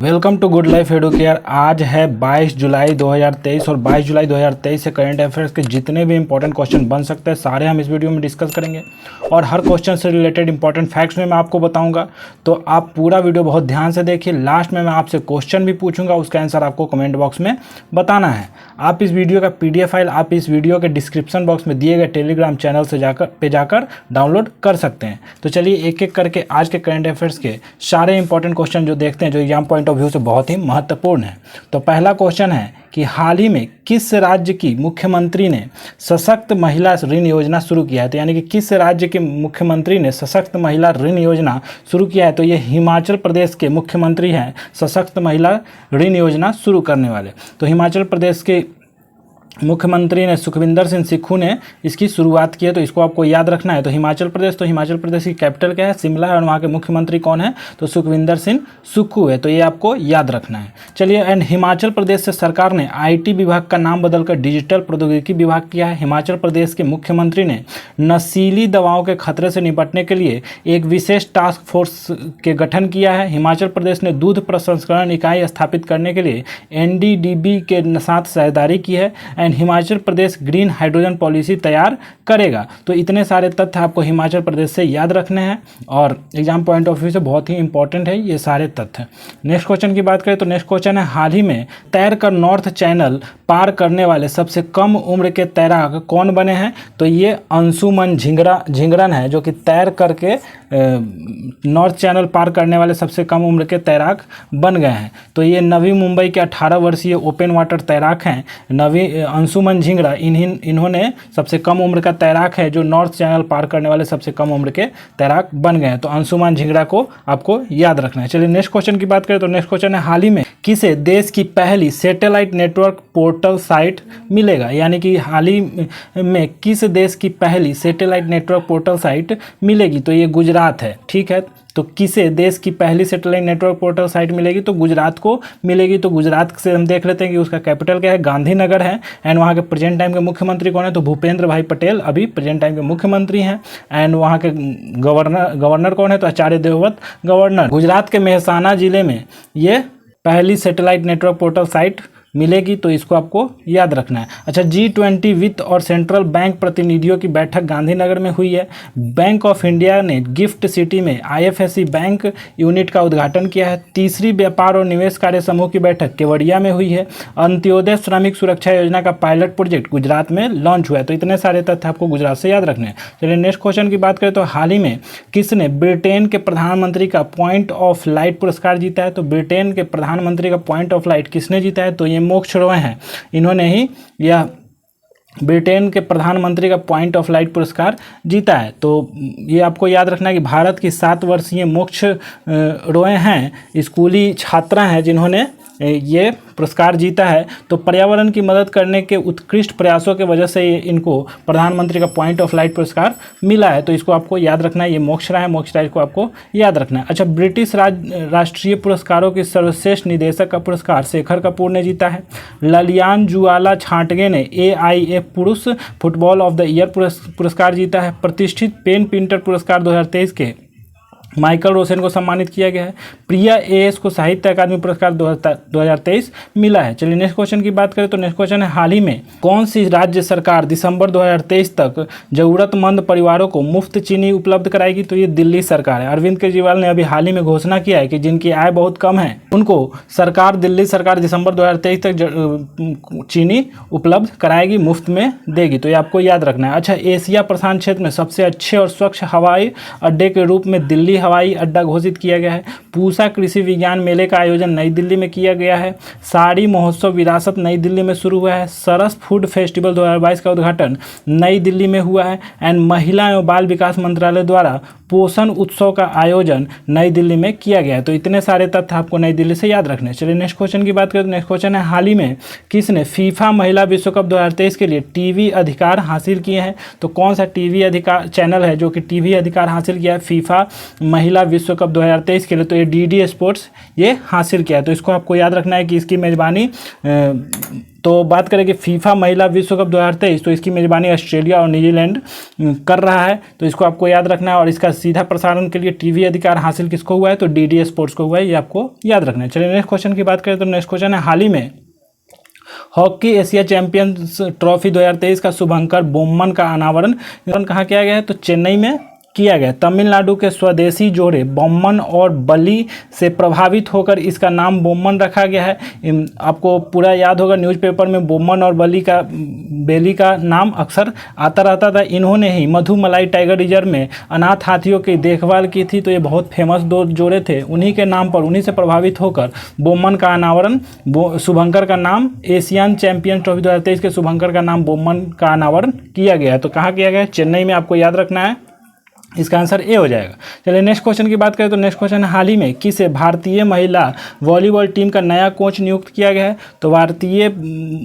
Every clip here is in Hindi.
Welcome to Good Life Educare. आज है 22 जुलाई 2023 और 22 जुलाई 2023 से करंट अफेयर्स के जितने भी इंपॉर्टेंट क्वेश्चन बन सकते हैं सारे हम इस वीडियो में डिस्कस करेंगे और हर क्वेश्चन से रिलेटेड इंपॉर्टेंट फैक्ट्स में मैं आपको बताऊंगा। तो आप पूरा वीडियो बहुत ध्यान से देखिए। लास्ट में मैं आपसे क्वेश्चन भी पूछूंगा, उसका आंसर आपको कमेंट बॉक्स में बताना है। आप इस वीडियो का PDF फाइल आप इस वीडियो के डिस्क्रिप्शन बॉक्स में दिए गए टेलीग्राम चैनल से जाकर डाउनलोड कर सकते हैं। तो चलिए एक एक करके आज के करंट अफेयर्स के सारे इंपॉर्टेंट क्वेश्चन जो देखते हैं, जो एग्जाम पॉइंट ऑफ व्यू से बहुत ही महत्वपूर्ण है। तो पहला क्वेश्चन है कि हाल ही में किस राज्य की मुख्यमंत्री ने सशक्त महिला ऋण योजना शुरू किया है। तो यानी कि किस राज्य के मुख्यमंत्री ने सशक्त महिला ऋण योजना शुरू किया है। तो ये हिमाचल प्रदेश के मुख्यमंत्री हैं, सशक्त महिला ऋण योजना शुरू करने वाले। तो हिमाचल प्रदेश के मुख्यमंत्री ने सुखविंदर सिंह सुक्खू ने इसकी शुरुआत की है। तो इसको आपको याद रखना है। तो हिमाचल प्रदेश की कैपिटल क्या है, शिमला है, और वहाँ के मुख्यमंत्री कौन है, तो सुखविंदर सिंह सुक्खू है। तो ये आपको याद रखना है। चलिए, एंड हिमाचल प्रदेश से सरकार ने IT विभाग का नाम बदलकर डिजिटल प्रौद्योगिकी विभाग किया है। हिमाचल प्रदेश के मुख्यमंत्री ने नशीली दवाओं के खतरे से निपटने के लिए एक विशेष टास्क फोर्स के गठन किया है। हिमाचल प्रदेश ने दूध प्रसंस्करण इकाई स्थापित करने के लिए NDDB के साथ साझेदारी की है। And Himachal Pradesh green hydrogen policy तैयार करेगा। तो इतने सारे तथ्य आपको हिमाचल प्रदेश से याद रखने हैं और एग्जाम पॉइंट ऑफ व्यू से बहुत ही इंपॉर्टेंट है ये सारे तथ्य। नेक्स्ट क्वेश्चन की बात करें तो नेक्स्ट क्वेश्चन है, हाल ही में तैरकर नॉर्थ चैनल पार करने वाले सबसे कम उम्र के तैराक कौन बने हैं। तो ये अंशुमन झिंगरन है, जो कि तैर करके नॉर्थ चैनल पार करने वाले सबसे कम उम्र के तैराक बन गए हैं। तो ये नवी मुंबई के 18 वर्षीय ओपन वाटर तैराक हैं अंशुमन झिंगरा। इन्होंने सबसे कम उम्र का तैराक है जो नॉर्थ चैनल पार करने वाले सबसे कम उम्र के तैराक बन गए हैं। तो अंशुमन झिंगरा को आपको याद रखना है। चलिए नेक्स्ट क्वेश्चन की बात करें तो नेक्स्ट क्वेश्चन है, हाल ही में किसे देश की पहली सैटेलाइट नेटवर्क पोर्टल साइट मिलेगा। यानी कि हाल ही में किस देश की पहली सैटेलाइट नेटवर्क पोर्टल साइट मिलेगी। तो ये गुजरात है, ठीक है। तो किसे देश की पहली सैटेलाइट नेटवर्क पोर्टल साइट मिलेगी, तो गुजरात को मिलेगी। तो गुजरात से हम देख लेते हैं कि उसका कैपिटल क्या है, गांधीनगर है। एंड वहाँ के प्रेजेंट टाइम के मुख्यमंत्री कौन है, तो भूपेंद्र भाई पटेल अभी प्रेजेंट टाइम के मुख्यमंत्री हैं। एंड वहाँ के गवर्नर कौन है, तो आचार्य देवव्रत गवर्नर। गुजरात के मेहसाना जिले में ये पहली सैटेलाइट नेटवर्क पोर्टल साइट मिलेगी। तो इसको आपको याद रखना है। अच्छा, G20 वित्त और सेंट्रल बैंक प्रतिनिधियों की बैठक गांधीनगर में हुई है। बैंक ऑफ इंडिया ने गिफ्ट सिटी में IFSC बैंक यूनिट का उद्घाटन किया है। तीसरी व्यापार और निवेश कार्य समूह की बैठक केवड़िया में हुई है। अंत्योदय श्रमिक सुरक्षा योजना का पायलट प्रोजेक्ट गुजरात में लॉन्च हुआ है। तो इतने सारे तथ्य आपको गुजरात से याद रखने हैं। चलिए नेक्स्ट क्वेश्चन की बात करें तो हाल ही में किसने ब्रिटेन के प्रधानमंत्री का पॉइंट ऑफ लाइट पुरस्कार जीता है। तो ब्रिटेन के प्रधानमंत्री का पॉइंट ऑफ लाइट किसने जीता है, तो ये मोक्ष रॉय हैं। इन्होंने ही यह ब्रिटेन के प्रधानमंत्री का पॉइंट ऑफ लाइट पुरस्कार जीता है। तो ये आपको याद रखना है कि भारत की 7 वर्षीय मोक्ष रॉय हैं, स्कूली छात्रा हैं जिन्होंने ये पुरस्कार जीता है। तो पर्यावरण की मदद करने के उत्कृष्ट प्रयासों के वजह से इनको प्रधानमंत्री का पॉइंट ऑफ लाइट पुरस्कार मिला है। तो इसको आपको याद रखना है। ये मोक्ष राय है, मोक्ष राय को आपको याद रखना है। अच्छा, ब्रिटिश राष्ट्रीय पुरस्कारों के सर्वश्रेष्ठ निदेशक का पुरस्कार शेखर कपूर ने जीता है। ललियान जुआला छांटगे ने AIF पुरुष फुटबॉल ऑफ द ईयर पुरस्कार जीता है। प्रतिष्ठित पेन प्रिंटर पुरस्कार 2023 के माइकल रोशन को सम्मानित किया गया है। प्रिया AS को साहित्य अकादमी पुरस्कार 2023 मिला है। चलिए नेक्स्ट क्वेश्चन की बात करें तो नेक्स्ट क्वेश्चन है, हाल ही में कौन सी राज्य सरकार दिसंबर 2023 तक जरूरतमंद परिवारों को मुफ्त चीनी उपलब्ध कराएगी। तो ये दिल्ली सरकार है। अरविंद केजरीवाल ने अभी हाल ही में घोषणा किया है कि जिनकी आय बहुत कम है उनको दिल्ली सरकार दिसंबर 2023 तक चीनी उपलब्ध कराएगी, मुफ्त में देगी। तो ये आपको याद रखना है। अच्छा, एशिया प्रशांत क्षेत्र में सबसे अच्छे और स्वच्छ हवाई अड्डे के रूप में दिल्ली हवाई अड्डा घोषित किया गया है। पूसा कृषि विज्ञान मेले का आयोजन नई दिल्ली में किया गया है। साड़ी महोत्सव विरासत नई दिल्ली में शुरू हुआ है। सरस फूड फेस्टिवल 2022 का उद्घाटन नई दिल्ली में हुआ है। एंड महिला एवं बाल विकास मंत्रालय द्वारा पोषण उत्सव का आयोजन नई दिल्ली में किया गया है। तो इतने सारे तथ्य आपको नई दिल्ली से याद रखने हैं। चलिए नेक्स्ट क्वेश्चन की बात करें तो नेक्स्ट क्वेश्चन है, हाल ही में किसने फीफा महिला विश्व कप 2023 के लिए TV अधिकार हासिल किए हैं। तो कौन सा TV अधिकार चैनल है जो कि TV अधिकार हासिल किया है फीफा महिला विश्व कप 2023 के लिए, तो ये डीडी स्पोर्ट्स ये हासिल किया है। तो इसको आपको याद रखना है कि इसकी मेज़बानी तो बात करें कि फीफा महिला विश्व कप 2023, तो इसकी मेज़बानी ऑस्ट्रेलिया और न्यूजीलैंड कर रहा है। तो इसको आपको याद रखना है। और इसका सीधा प्रसारण के लिए टीवी अधिकार हासिल किसको हुआ है, तो डीडी स्पोर्ट्स को हुआ है। ये आपको याद रखना है। चलिए नेक्स्ट क्वेश्चन की बात करें तो नेक्स्ट क्वेश्चन है, हाल ही में हॉकी एशिया चैंपियंस ट्रॉफी 2023 का शुभंकर बोम्मन का अनावरण कहाँ किया गया है, तो चेन्नई में किया गया। तमिलनाडु के स्वदेशी जोड़े बोम्मन और बली से प्रभावित होकर इसका नाम बोम्मन रखा गया है। आपको पूरा याद होगा, न्यूज़पेपर में बोम्मन और बेली का नाम अक्सर आता रहता था। इन्होंने ही मधुमलाई टाइगर रिजर्व में अनाथ हाथियों की देखभाल की थी। तो ये बहुत फेमस दो जोड़े थे। उन्हीं के नाम पर, उन्हीं से प्रभावित होकर बोम्मन का अनावरण, शुभंकर का नाम एशियन चैंपियन ट्रॉफी 2023 के शुभंकर का नाम बोम्मन का अनावरण किया गया है। तो कहाँ किया गया है, चेन्नई में। आपको याद रखना है, इसका आंसर ए हो जाएगा। चलिए नेक्स्ट क्वेश्चन की बात करें तो नेक्स्ट क्वेश्चन है, हाल ही में किसे भारतीय महिला वॉलीबॉल टीम का नया कोच नियुक्त किया गया है। तो भारतीय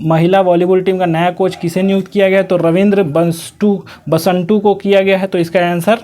महिला वॉलीबॉल टीम का नया कोच किसे नियुक्त किया गया है, तो रविंद्र बसंटू को किया गया है। तो इसका आंसर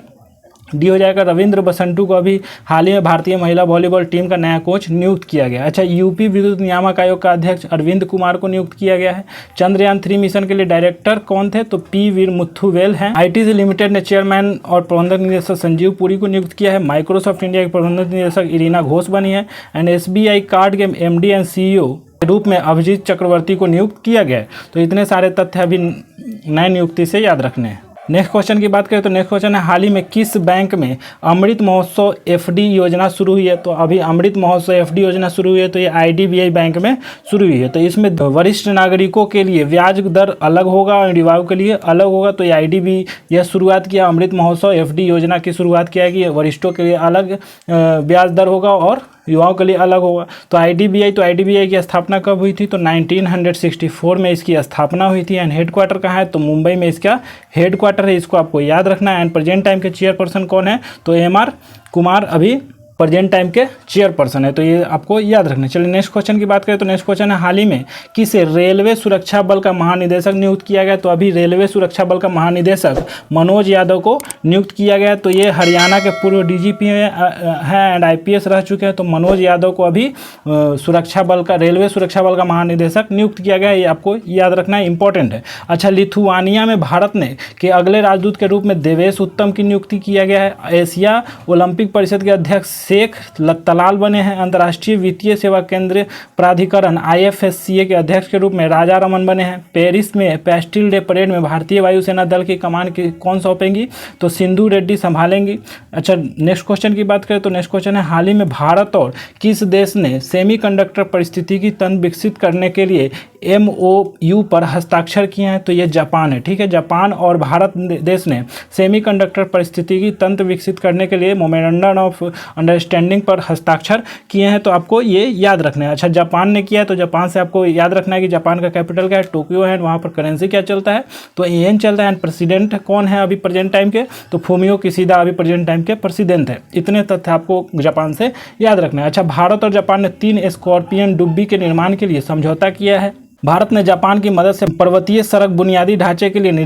डी हो जाएगा। रविंद्र बसंटू को अभी हाल ही में भारतीय महिला वॉलीबॉल टीम का नया कोच नियुक्त किया गया। अच्छा, यूपी विद्युत नियामक आयोग का अध्यक्ष अरविंद कुमार को नियुक्त किया गया है। चंद्रयान 3 मिशन के लिए डायरेक्टर कौन थे, तो पी वीर मुथुवेल हैं। आईटीसी लिमिटेड ने चेयरमैन और प्रबंधक निदेशक संजीव पुरी को नियुक्त किया है। माइक्रोसॉफ्ट इंडिया की प्रबंधक निदेशक इरीना घोष बनी है। एंड एसबीआई कार्ड के एमडी एंड सीईओ के रूप में अभिजीत चक्रवर्ती को नियुक्त किया गया है। तो इतने सारे तथ्य अभी नए नियुक्ति से याद रखने हैं। नेक्स्ट क्वेश्चन की बात करें तो नेक्स्ट क्वेश्चन है, हाल ही में किस बैंक में अमृत महोत्सव एफडी योजना शुरू हुई है। तो अभी अमृत महोत्सव एफडी योजना शुरू हुई है, तो ये आईडीबीआई बैंक में शुरू हुई है। तो इसमें वरिष्ठ नागरिकों के लिए ब्याज दर अलग होगा और युवाओं के लिए अलग होगा। तो ये आईडीबी यह शुरुआत किया, अमृत महोत्सव एफडी योजना की शुरुआत किया है कि वरिष्ठों के लिए अलग ब्याज दर होगा और युवाओं के लिए अलग होगा। तो आईडीबीआई की स्थापना कब हुई थी, तो 1964 में इसकी स्थापना हुई थी। एंड हेडक्वार्टर कहाँ है, तो मुंबई में इसका हेडक्वार्टर है। इसको आपको याद रखना है। एंड प्रेजेंट टाइम के चेयरपर्सन कौन है, तो एमआर कुमार अभी प्रेजेंट टाइम के चेयरपर्सन है। तो ये आपको याद रखना है। चलिए नेक्स्ट क्वेश्चन की बात करें तो नेक्स्ट क्वेश्चन है, हाल ही में किसे रेलवे सुरक्षा बल का महानिदेशक नियुक्त किया गया। तो अभी रेलवे सुरक्षा बल का महानिदेशक मनोज यादव को नियुक्त किया गया। तो ये हरियाणा के पूर्व डीजीपी हैं एंड आईपीएस रह चुके हैं। तो मनोज यादव को अभी रेलवे सुरक्षा बल का महानिदेशक नियुक्त किया गया है। ये आपको याद रखना है, इंपॉर्टेंट है। अच्छा, लिथुआनिया में भारत ने के अगले राजदूत के रूप में देवेश उत्तम की नियुक्ति किया गया है। एशिया ओलंपिक परिषद के अध्यक्ष शेख तलाल बने हैं। अंतर्राष्ट्रीय वित्तीय सेवा केंद्र प्राधिकरण आईएफएससीए के अध्यक्ष के रूप में राजा रमन बने हैं। पेरिस में पेस्टिल डे परेड में भारतीय वायुसेना दल की कमान कौन सौंपेंगी, तो सिंधु रेड्डी संभालेंगी। अच्छा, नेक्स्ट क्वेश्चन की बात करें तो नेक्स्ट क्वेश्चन है, हाल ही में भारत और किस देश ने सेमीकंडक्टर परिस्थितिकी तंत्र विकसित करने के लिए MOU पर हस्ताक्षर किए हैं। तो ये जापान है। ठीक है, जापान और भारत देश ने सेमीकंडक्टर परिस्थितिकी तंत्र विकसित करने के लिए मेमोरेंडम ऑफ अंडरस्टैंडिंग पर हस्ताक्षर किए हैं। तो आपको ये याद रखना है। अच्छा, जापान ने किया है, तो जापान से आपको याद रखना है कि जापान का कैपिटल क्या है, टोक्यो है। वहाँ पर करेंसी क्या चलता है, तो येन चलता है। एंड प्रेसिडेंट कौन है अभी प्रेजेंट टाइम के, तो फूमियो किशिदा अभी प्रेजेंट टाइम के प्रेसिडेंट है। इतने तथ्य आपको जापान से याद रखना है। अच्छा, भारत और जापान ने 3 स्कॉर्पियन डुब्बी के निर्माण के लिए समझौता किया है। भारत ने जापान की मदद से पर्वतीय सड़क बुनियादी ढांचे के लिए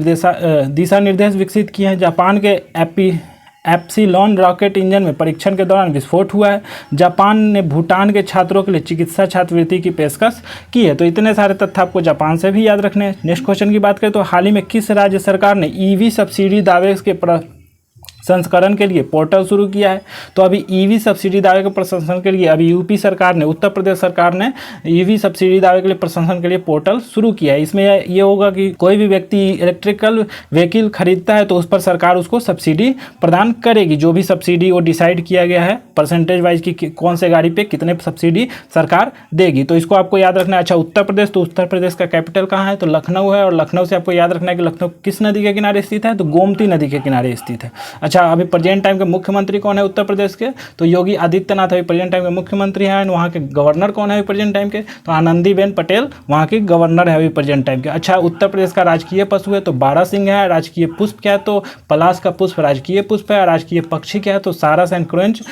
दिशा निर्देश विकसित किए हैं। जापान के एप्सिलॉन रॉकेट इंजन में परीक्षण के दौरान विस्फोट हुआ है। जापान ने भूटान के छात्रों के लिए चिकित्सा छात्रवृत्ति की पेशकश की है। तो इतने सारे तथ्य आपको जापान से भी याद रखने हैं। नेक्स्ट क्वेश्चन की बात करें तो हाल ही में किस राज्य सरकार ने ईवी सब्सिडी दावे के संस्करण के लिए पोर्टल शुरू किया है। तो अभी ईवी सब्सिडी दावे के प्रशंसन के लिए अभी यूपी सरकार ने, उत्तर प्रदेश सरकार ने ईवी सब्सिडी दावे के लिए प्रशंसन के लिए पोर्टल शुरू किया है। इसमें ये होगा कि कोई भी व्यक्ति इलेक्ट्रिकल व्हीकल खरीदता है तो उस पर सरकार उसको सब्सिडी प्रदान करेगी। जो भी सब्सिडी वो डिसाइड किया गया है परसेंटेज वाइज की कौन से गाड़ी पे कितने सब्सिडी सरकार देगी। तो इसको आपको याद रखना है। अच्छा, उत्तर प्रदेश, तो उत्तर प्रदेश का कैपिटल कहाँ है, तो लखनऊ है। और लखनऊ से आपको याद रखना है कि लखनऊ किस नदी के किनारे स्थित है, तो गोमती नदी के किनारे स्थित है। अच्छा, अभी प्रेजेंट टाइम के मुख्यमंत्री कौन है उत्तर प्रदेश के, तो योगी आदित्यनाथ अभी प्रेजेंट टाइम के मुख्यमंत्री हैं। वहाँ के गवर्नर कौन है अभी प्रेजेंट टाइम के, तो आनंदीबेन पटेल वहाँ की गवर्नर है अभी प्रेजेंट टाइम के। अच्छा, उत्तर प्रदेश का राजकीय पशु है तो बारहसिंह है। राजकीय पुष्प क्या है, तो पलाश का पुष्प राजकीय पुष्प है। राजकीय पक्षी क्या है, तो सारस एंड क्रोंच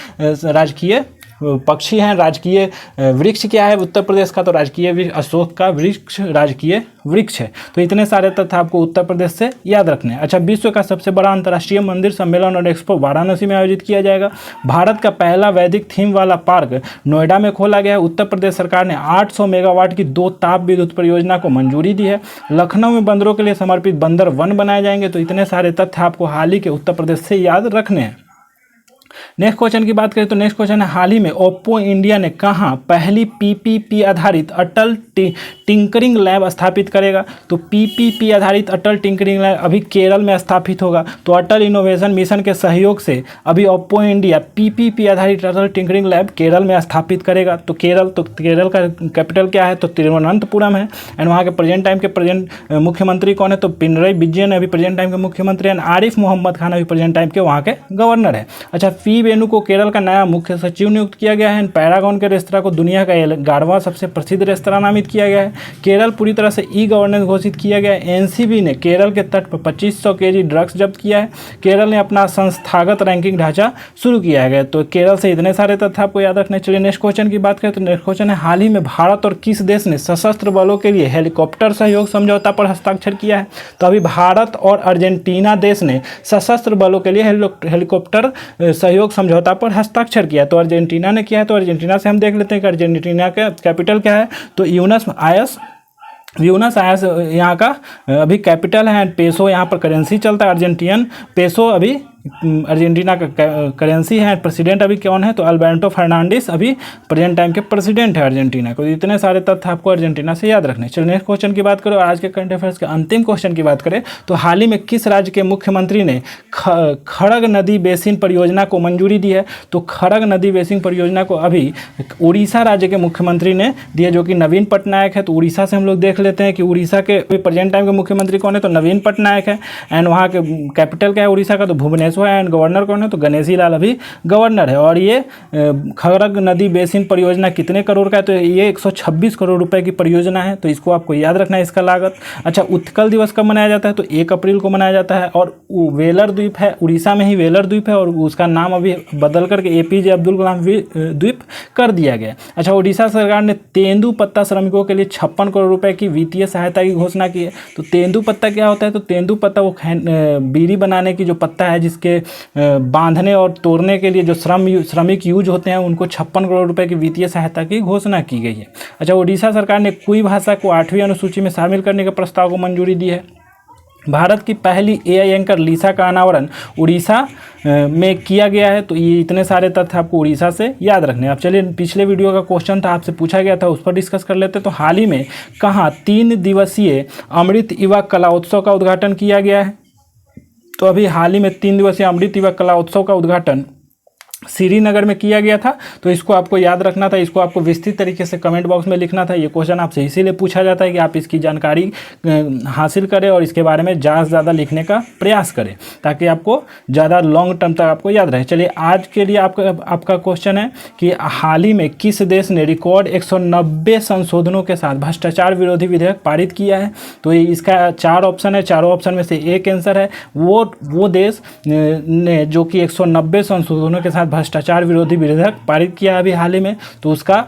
राजकीय पक्षी हैं, राजकीय वृक्ष क्या है उत्तर प्रदेश का, तो राजकीय वृक्ष अशोक का वृक्ष राजकीय वृक्ष है। तो इतने सारे तथ्य आपको उत्तर प्रदेश से याद रखने हैं। अच्छा, विश्व का सबसे बड़ा अंतर्राष्ट्रीय मंदिर सम्मेलन और एक्सपो वाराणसी में आयोजित किया जाएगा। भारत का पहला वैदिक थीम वाला पार्क नोएडा में खोला गया है। उत्तर प्रदेश सरकार ने 800 मेगावाट की 2 ताप विद्युत परियोजना को मंजूरी दी है। लखनऊ में बंदरों के लिए समर्पित बंदर वन बनाए जाएंगे। तो इतने सारे तथ्य आपको हाल ही के उत्तर प्रदेश से याद रखने हैं। नेक्स्ट क्वेश्चन की बात करें तो नेक्स्ट क्वेश्चन है, हाल ही में ओप्पो इंडिया ने कहां पहली पीपीपी आधारित अटल टिंकरिंग लैब स्थापित करेगा? तो पीपीपी आधारित अटल टिंकरिंग लैब अभी केरल में स्थापित होगा। तो अटल इनोवेशन मिशन के सहयोग से अभी ओप्पो इंडिया पीपीपी आधारित अटल टिंकरिंग लैब केरल में स्थापित करेगा। तो केरल का कैपिटल क्या है? तो तिरुवनंतपुरम है। एंड वहाँ के प्रेजेंट टाइम के मुख्यमंत्री कौन है? तो पिनरई विजयन अभी प्रेजेंट टाइम के मुख्यमंत्री हैं। आरिफ मोहम्मद खान अभी प्रेजेंट टाइम के वहाँ के गवर्नर है। अच्छा, पी वेणु को केरल का नया मुख्य सचिव नियुक्त किया गया है। पैरागॉन के रेस्तरां को दुनिया का 11वां सबसे प्रसिद्ध रेस्तरां नामित किया गया है। केरल पूरी तरह से ई गवर्नेंस घोषित किया गया है। एनसीबी ने केरल के तट पर 2500 केजी ड्रग्स जब्त किया है। केरल ने अपना संस्थागत रैंकिंग ढांचा शुरू किया है। तो केरल से इतने सारे तथ्य आपको याद रखने। चलिए नेक्स्ट क्वेश्चन की बात करें तो नेक्स्ट क्वेश्चन है, हाल ही में भारत और किस देश ने सशस्त्र बलों के लिए हेलीकॉप्टर सहयोग समझौता पर हस्ताक्षर किया है? तो अभी भारत और अर्जेंटीना देश ने सशस्त्र बलों के लिए हेलीकॉप्टर सहयोग समझौता पर हस्ताक्षर किया। तो अर्जेंटीना ने किया है। तो अर्जेंटीना से हम देख लेते हैं कि अर्जेंटीना का कैपिटल क्या है? तो ब्यूनस आयर्स यहाँ का अभी कैपिटल है। पेसो यहाँ पर करेंसी चलता है, अर्जेंटीन पेसो अभी अर्जेंटीना का करेंसी है। प्रेसिडेंट अभी कौन है? तो अल्बर्टो फर्नांडिस अभी प्रेजेंट टाइम के प्रेसिडेंट है अर्जेंटीना को। इतने सारे तथ्य आपको अर्जेंटीना से याद रखने। चलिए नेक्स्ट क्वेश्चन की बात करें और आज के करंट अफेयर्स के अंतिम क्वेश्चन की बात करें तो हाल ही में किस राज्य के मुख्यमंत्री ने खड़ग नदी बेसिन परियोजना को मंजूरी दी है? तो खड़ग नदी बेसिन परियोजना को अभी उड़ीसा राज्य के मुख्यमंत्री ने दिया, जो कि नवीन पटनायक है। तो उड़ीसा से हम लोग देख लेते हैं कि उड़ीसा के प्रेजेंट टाइम के मुख्यमंत्री कौन है? तो नवीन पटनायक है। एंड वहाँ के कैपिटल क्या है उड़ीसा का? तो भुवनेश्वर है। एंड गवर्नर कौन है? तो गणेशी लाल अभी गवर्नर है। और ये खड़ग नदी बेसिन परियोजना कितने करोड़ का है? तो ये 126 करोड़ रुपए की परियोजना है। तो इसको आपको याद रखना है, इसका लागत। अच्छा, उत्कल दिवस कब मनाया जाता है? तो 1 अप्रैल को मनाया जाता है। और वेलर द्वीप है, उड़ीसा में ही वेलर द्वीप है और उसका नाम अभी बदल करके APJ अब्दुल कलाम द्वीप कर दिया गया। अच्छा, उड़ीसा सरकार ने तेंदुपत्ता श्रमिकों के लिए 56 करोड़ रुपए की वित्तीय सहायता की घोषणा की है। तो तेंदुपत्ता क्या होता है? तो तेंदुपत्ता वो बीड़ी बनाने की जो पत्ता है जिसके बांधने और तोड़ने के लिए जो श्रमिक यूज होते हैं, उनको 56 करोड़ रुपए की वित्तीय सहायता की घोषणा की गई है। अच्छा, उड़ीसा सरकार ने कुई भाषा को 8वीं अनुसूची में शामिल करने के प्रस्ताव को मंजूरी दी है। भारत की पहली AI एंकर लिसा का अनावरण उड़ीसा में किया गया है। तो ये इतने सारे तथ्य आपको उड़ीसा से याद रखने हैं। अब चलिए पिछले वीडियो का क्वेश्चन था, आपसे पूछा गया था, उस पर डिस्कस कर लेते हैं। तो हाल ही में कहाँ 3 दिवसीय अमृत युवा कला उत्सव का उद्घाटन किया गया है? तो अभी हाल ही में 3 दिवसीय अमृत युवा कला उत्सव का उद्घाटन श्रीनगर में किया गया था। तो इसको आपको याद रखना था, इसको आपको विस्तृत तरीके से कमेंट बॉक्स में लिखना था। ये क्वेश्चन आपसे इसीलिए पूछा जाता है कि आप इसकी जानकारी हासिल करें और इसके बारे में ज़्यादा लिखने का प्रयास करें ताकि आपको ज़्यादा लॉन्ग टर्म तक आपको याद रहे। चलिए आज के लिए आपका क्वेश्चन है कि हाल ही में किस देश ने रिकॉर्ड 190 संशोधनों के साथ भ्रष्टाचार विरोधी विधेयक पारित किया है? तो इसका 4 ऑप्शन है, चारों ऑप्शन में से एक आंसर है। वो देश ने जो कि 190 संशोधनों के साथ भ्रष्टाचार विरोधी विधेयक पारित किया अभी हाल ही में, तो उसका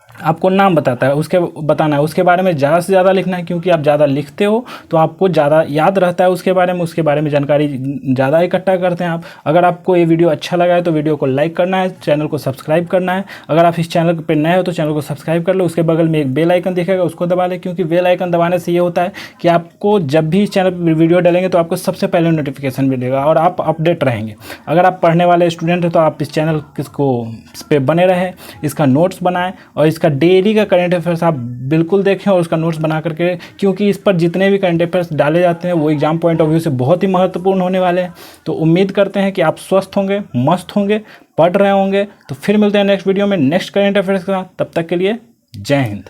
आपको नाम बताना है, उसके बारे में ज़्यादा से ज़्यादा लिखना है, क्योंकि आप ज़्यादा लिखते हो तो आपको ज़्यादा याद रहता है उसके बारे में जानकारी ज़्यादा इकट्ठा करते हैं आप। अगर आपको ये वीडियो अच्छा लगा है तो वीडियो को लाइक करना है, चैनल को सब्सक्राइब करना है। अगर आप इस चैनल पर नए हो तो चैनल को सब्सक्राइब कर लो, उसके बगल में एक बेल आइकन दिखेगा, उसको दबा लें, क्योंकि बेल आइकन दबाने से ये होता है कि आपको जब भी इस चैनल पर वीडियो डालेंगे तो आपको सबसे पहले नोटिफिकेशन मिलेगा और आप अपडेट रहेंगे। अगर आप पढ़ने वाले स्टूडेंट हैं तो आप इस चैनल इस पर बने रहें, इसका नोट्स बनाएं और इसका डेली का करंट अफेयर्स आप बिल्कुल देखें और उसका नोट्स बना करके, क्योंकि इस पर जितने भी करंट अफेयर्स डाले जाते हैं वो एग्जाम पॉइंट ऑफ व्यू से बहुत ही महत्वपूर्ण होने वाले हैं। तो उम्मीद करते हैं कि आप स्वस्थ होंगे, मस्त होंगे, पढ़ रहे होंगे। तो फिर मिलते हैं नेक्स्ट वीडियो में नेक्स्ट करंट अफेयर्स के साथ। तब तक के लिए जय हिंद।